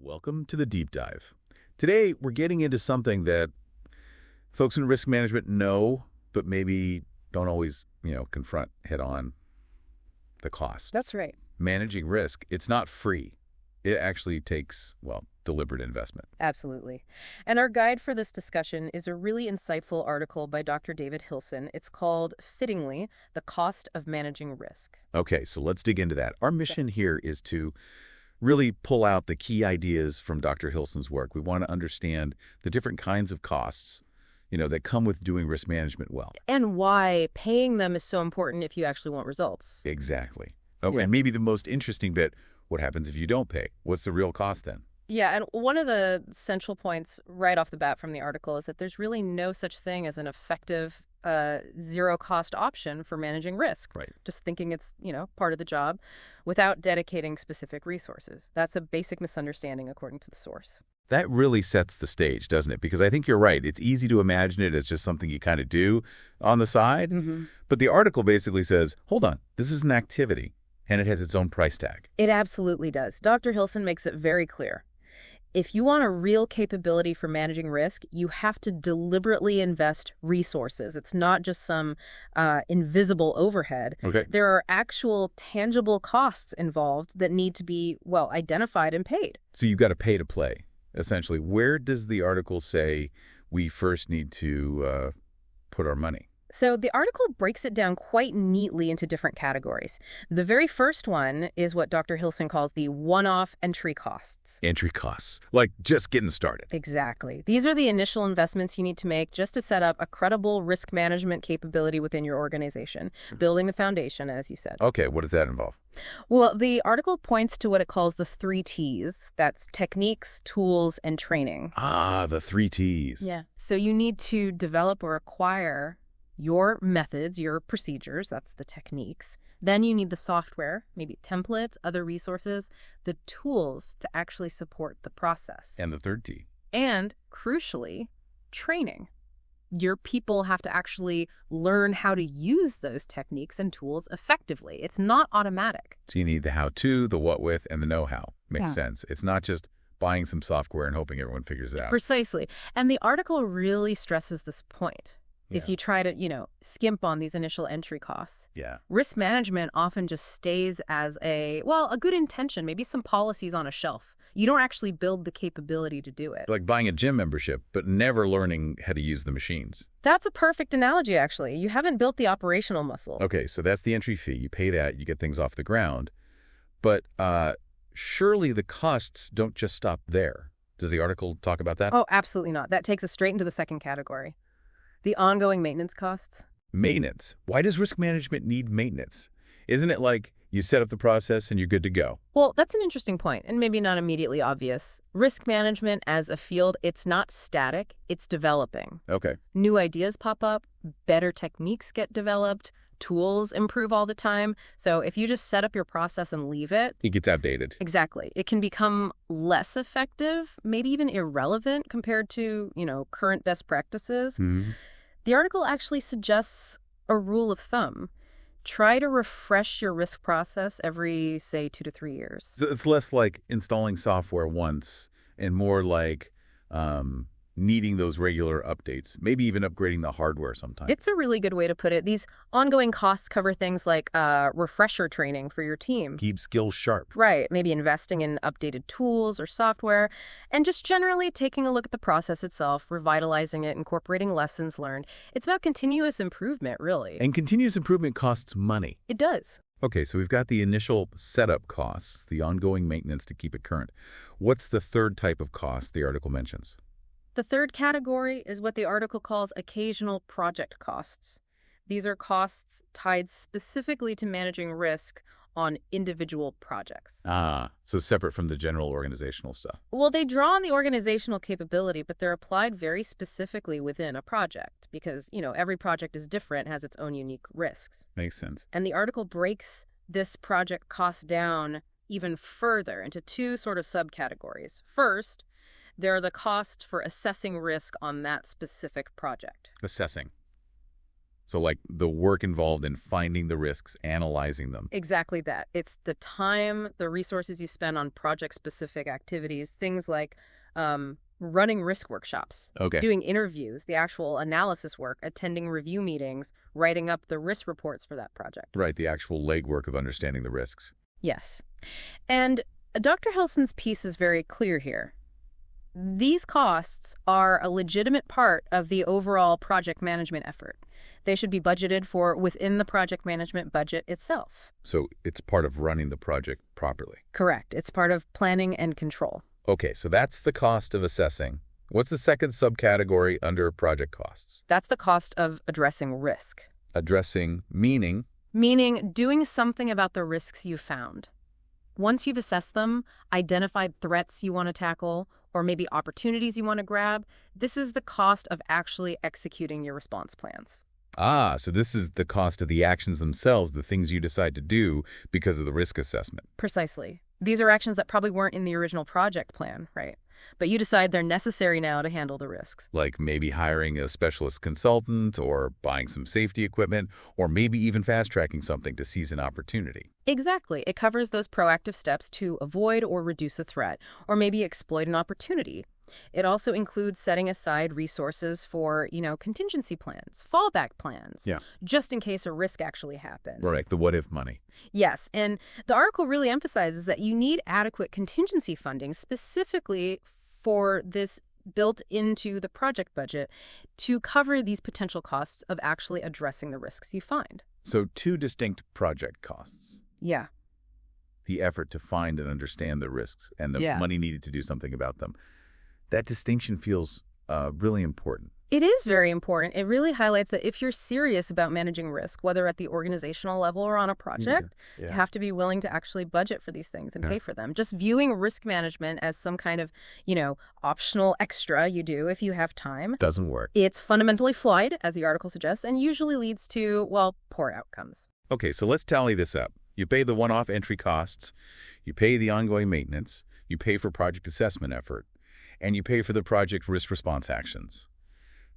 Welcome to the Deep Dive. Today, we're getting into something that folks in risk management know, but maybe don't always, confront head-on: the cost. That's right. Managing risk, it's not free. It actually takes, deliberate investment. Absolutely. And our guide for this discussion is a really insightful article by Dr. David Hilson. It's called, fittingly, The Cost of Managing Risk. Okay, so let's dig into that. Our mission here is to really pull out the key ideas from Dr. Hilson's work. We want to understand the different kinds of costs, that come with doing risk management well. And why paying them is so important if you actually want results. Exactly. Oh, Yeah. And maybe the most interesting bit, what happens if you don't pay? What's the real cost then? Yeah, and one of the central points right off the bat from the article is that there's really no such thing as an effective zero-cost option for managing risk. Right. Just thinking it's, part of the job without dedicating specific resources. That's a basic misunderstanding according to the source. That really sets the stage, doesn't it? Because I think you're right. It's easy to imagine it as just something you kind of do on the side. Mm-hmm. But the article basically says, hold on, this is an activity, and it has its own price tag. It absolutely does. Dr. Hilson makes it very clear. If you want a real capability for managing risk, you have to deliberately invest resources. It's not just some invisible overhead. Okay. There are actual tangible costs involved that need to be, identified and paid. So you've got to pay to play, essentially. Where does the article say we first need to put our money? So the article breaks it down quite neatly into different categories. The very first one is what Dr. Hilson calls the one-off entry costs. Entry costs, like just getting started. Exactly. These are the initial investments you need to make just to set up a credible risk management capability within your organization, building the foundation, as you said. Okay, what does that involve? Well, the article points to what it calls the 3 T's. That's techniques, tools, and training. Ah, the 3 T's. Yeah. So you need to develop or acquire your methods, your procedures, that's the techniques. Then you need the software, maybe templates, other resources, the tools to actually support the process. And the 3rd T. And, crucially, training. Your people have to actually learn how to use those techniques and tools effectively. It's not automatic. So you need the how-to, the what with, and the know-how. Makes Yeah. sense. It's not just buying some software and hoping everyone figures it out. Precisely. And the article really stresses this point. If Yeah. you try to, skimp on these initial entry costs. Yeah. Risk management often just stays as a good intention, maybe some policies on a shelf. You don't actually build the capability to do it. Like buying a gym membership, but never learning how to use the machines. That's a perfect analogy, actually. You haven't built the operational muscle. Okay, so that's the entry fee. You pay that, you get things off the ground. But surely the costs don't just stop there. Does the article talk about that? Oh, absolutely not. That takes us straight into the second category. The ongoing maintenance costs. Maintenance. Why does risk management need maintenance? Isn't it like you set up the process and you're good to go? Well, that's an interesting point, and maybe not immediately obvious. Risk management as a field, it's not static, it's developing. Okay. New ideas pop up, better techniques get developed, tools improve all the time. So if you just set up your process and leave it, It gets outdated. exactly, it can become less effective, maybe even irrelevant compared to, current best practices. Mm-hmm. The article actually suggests a rule of thumb. Try to refresh your risk process every, say, 2 to 3 years. So it's less like installing software once and more like needing those regular updates, maybe even upgrading the hardware sometimes. It's a really good way to put it. These ongoing costs cover things like refresher training for your team. Keep skills sharp. Right, maybe investing in updated tools or software, and just generally taking a look at the process itself, revitalizing it, incorporating lessons learned. It's about continuous improvement, really. And continuous improvement costs money. It does. Okay, so we've got the initial setup costs, the ongoing maintenance to keep it current. What's the 3rd type of cost the article mentions? The 3rd category is what the article calls occasional project costs. These are costs tied specifically to managing risk on individual projects. Ah, so separate from the general organizational stuff. Well, they draw on the organizational capability, but they're applied very specifically within a project because, every project is different, has its own unique risks. Makes sense. And the article breaks this project cost down even further into 2 sort of subcategories. First, there are the costs for assessing risk on that specific project. Assessing. So like the work involved in finding the risks, analyzing them. Exactly that. It's the time, the resources you spend on project-specific activities, things like running risk workshops, Okay. doing interviews, the actual analysis work, attending review meetings, writing up the risk reports for that project. Right, the actual legwork of understanding the risks. Yes. And Dr. Helson's piece is very clear here. These costs are a legitimate part of the overall project management effort. They should be budgeted for within the project management budget itself. So it's part of running the project properly. Correct. It's part of planning and control. Okay, so that's the cost of assessing. What's the second subcategory under project costs? That's the cost of addressing risk. Addressing meaning. Meaning doing something about the risks you found. Once you've assessed them, identified threats you want to tackle, or maybe opportunities you want to grab, this is the cost of actually executing your response plans. Ah, so this is the cost of the actions themselves, the things you decide to do because of the risk assessment. Precisely. These are actions that probably weren't in the original project plan, right? But you decide they're necessary now to handle the risks. Like maybe hiring a specialist consultant or buying some safety equipment or maybe even fast-tracking something to seize an opportunity. Exactly. It covers those proactive steps to avoid or reduce a threat, or maybe exploit an opportunity. It also includes setting aside resources for, contingency plans, fallback plans, just in case a risk actually happens. Right, the what-if money. Yes, and the article really emphasizes that you need adequate contingency funding specifically for this built into the project budget to cover these potential costs of actually addressing the risks you find. So two distinct project costs. Yeah. The effort to find and understand the risks and the money needed to do something about them. That distinction feels really important. It is very important. It really highlights that if you're serious about managing risk, whether at the organizational level or on a project, you have to be willing to actually budget for these things and pay for them. Just viewing risk management as some kind of, optional extra you do if you have time Doesn't work. It's fundamentally flawed, as the article suggests, and usually leads to, poor outcomes. Okay, so let's tally this up. You pay the one-off entry costs, you pay the ongoing maintenance, you pay for project assessment effort, and you pay for the project risk response actions.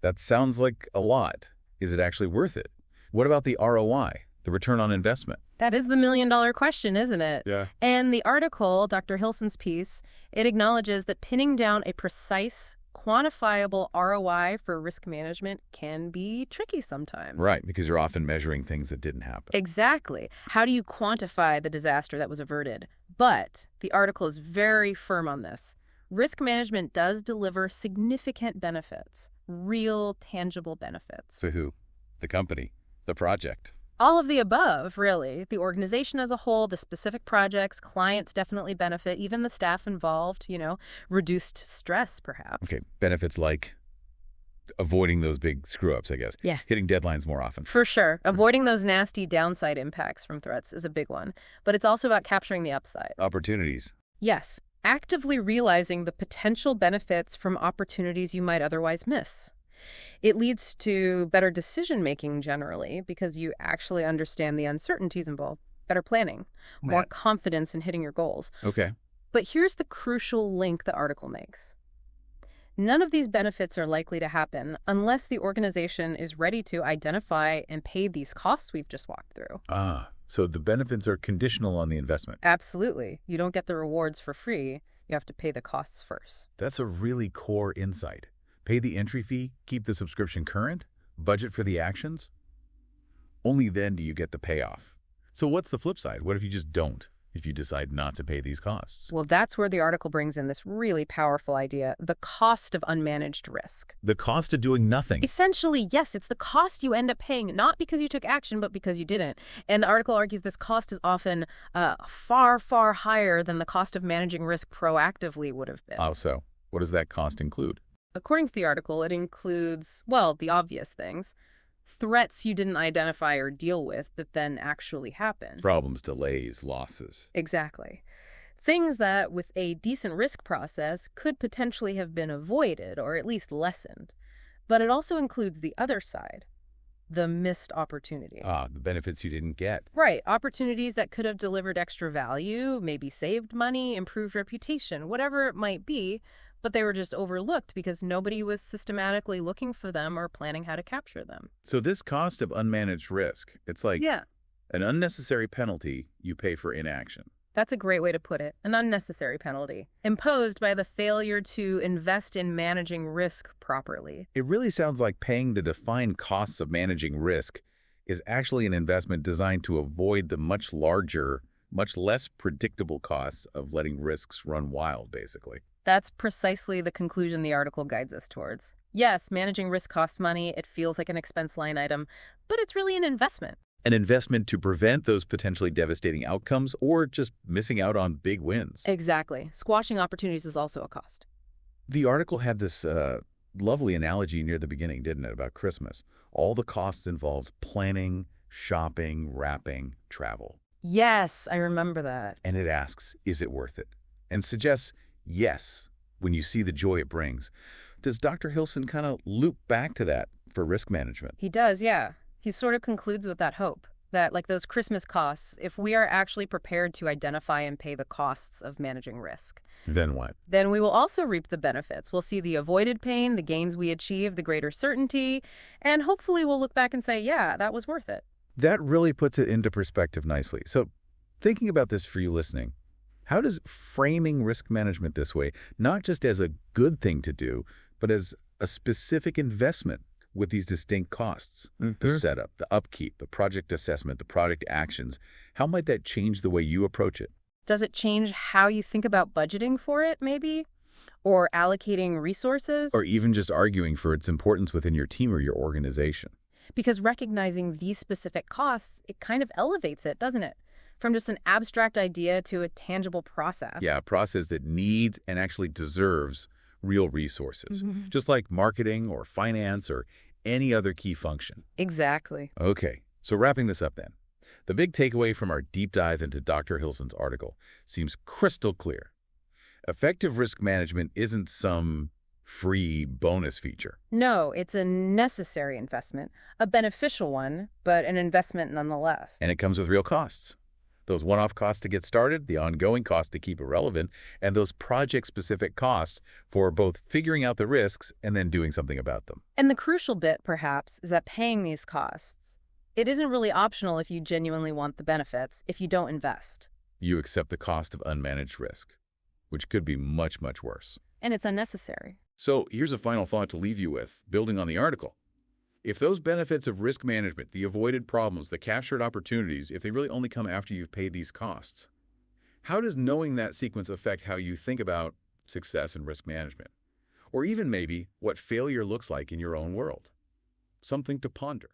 That sounds like a lot. Is it actually worth it? What about the ROI, the return on investment? That is the million-dollar question, isn't it? Yeah. And the article, Dr. Hilson's piece, it acknowledges that pinning down a precise, quantifiable ROI for risk management can be tricky sometimes. Right, because you're often measuring things that didn't happen. Exactly. How do you quantify the disaster that was averted? But the article is very firm on this. Risk management does deliver significant benefits, real, tangible benefits. To who? The company, the project. All of the above, really. The organization as a whole, the specific projects, clients definitely benefit, even the staff involved, reduced stress, perhaps. Okay, benefits like avoiding those big screw-ups, I guess. Yeah. Hitting deadlines more often. For sure. Avoiding those nasty downside impacts from threats is a big one. But it's also about capturing the upside. Opportunities. Yes. Actively realizing the potential benefits from opportunities you might otherwise miss. It leads to better decision-making generally because you actually understand the uncertainties involved, better planning, more confidence in hitting your goals. Okay. But here's the crucial link the article makes. None of these benefits are likely to happen unless the organization is ready to identify and pay these costs we've just walked through. Ah, so the benefits are conditional on the investment. Absolutely. You don't get the rewards for free. You have to pay the costs first. That's a really core insight. Pay the entry fee, keep the subscription current, budget for the actions. Only then do you get the payoff. So what's the flip side? What if you just don't? If you decide not to pay these costs? Well, that's where the article brings in this really powerful idea, the cost of unmanaged risk. The cost of doing nothing. Essentially, yes, it's the cost you end up paying, not because you took action, but because you didn't. And the article argues this cost is often far, far higher than the cost of managing risk proactively would have been. Oh, so what does that cost include? According to the article, it includes, the obvious things. Threats you didn't identify or deal with that then actually happen. Problems, delays, losses. Exactly. Things that, with a decent risk process, could potentially have been avoided or at least lessened. But it also includes the other side, the missed opportunity. Ah, the benefits you didn't get. Right. Opportunities that could have delivered extra value, maybe saved money, improved reputation, whatever it might be, but they were just overlooked because nobody was systematically looking for them or planning how to capture them. So this cost of unmanaged risk, it's like Yeah, an unnecessary penalty you pay for inaction. that's a great way to put it. An unnecessary penalty imposed by the failure to invest in managing risk properly. It really sounds like paying the defined costs of managing risk is actually an investment designed to avoid the much larger, much less predictable costs of letting risks run wild, basically. That's precisely the conclusion the article guides us towards. Yes, managing risk costs money. It feels like an expense line item, but it's really an investment. An investment to prevent those potentially devastating outcomes or just missing out on big wins. Exactly. Squashing opportunities is also a cost. The article had this lovely analogy near the beginning, didn't it, about Christmas. All the costs involved planning, shopping, wrapping, travel. Yes, I remember that. And it asks, is it worth it? And suggests yes when you see the joy it brings. Does Dr. Hilson kind of loop back to that for risk management? He does, yeah. He sort of concludes with that hope that, like those Christmas costs, if we are actually prepared to identify and pay the costs of managing risk, Then what? then we will also reap the benefits. We'll see the avoided pain, the gains we achieve, the greater certainty, and hopefully we'll look back and say, yeah, that was worth it. That really puts it into perspective nicely. So thinking about this for you listening, how does framing risk management this way, not just as a good thing to do, but as a specific investment with these distinct costs, the setup, the upkeep, the project assessment, the product actions, how might that change the way you approach it? Does it change how you think about budgeting for it, maybe? Or allocating resources? Or even just arguing for its importance within your team or your organization? Because recognizing these specific costs, it kind of elevates it, doesn't it? From just an abstract idea to a tangible process. Yeah, a process that needs and actually deserves real resources, just like marketing or finance or any other key function. Exactly. Okay, so wrapping this up then. The big takeaway from our deep dive into Dr. Hilson's article seems crystal clear. Effective risk management isn't some free bonus feature. No, it's a necessary investment, a beneficial one, but an investment nonetheless. And it comes with real costs. Those one-off costs to get started, the ongoing cost to keep it relevant, and those project-specific costs for both figuring out the risks and then doing something about them. And the crucial bit, perhaps, is that paying these costs, it isn't really optional if you genuinely want the benefits, if you don't invest. You accept the cost of unmanaged risk, which could be much, much worse. And it's unnecessary. So here's a final thought to leave you with, building on the article. If those benefits of risk management, the avoided problems, the captured opportunities, if they really only come after you've paid these costs, how does knowing that sequence affect how you think about success and risk management? Or even maybe what failure looks like in your own world? Something to ponder.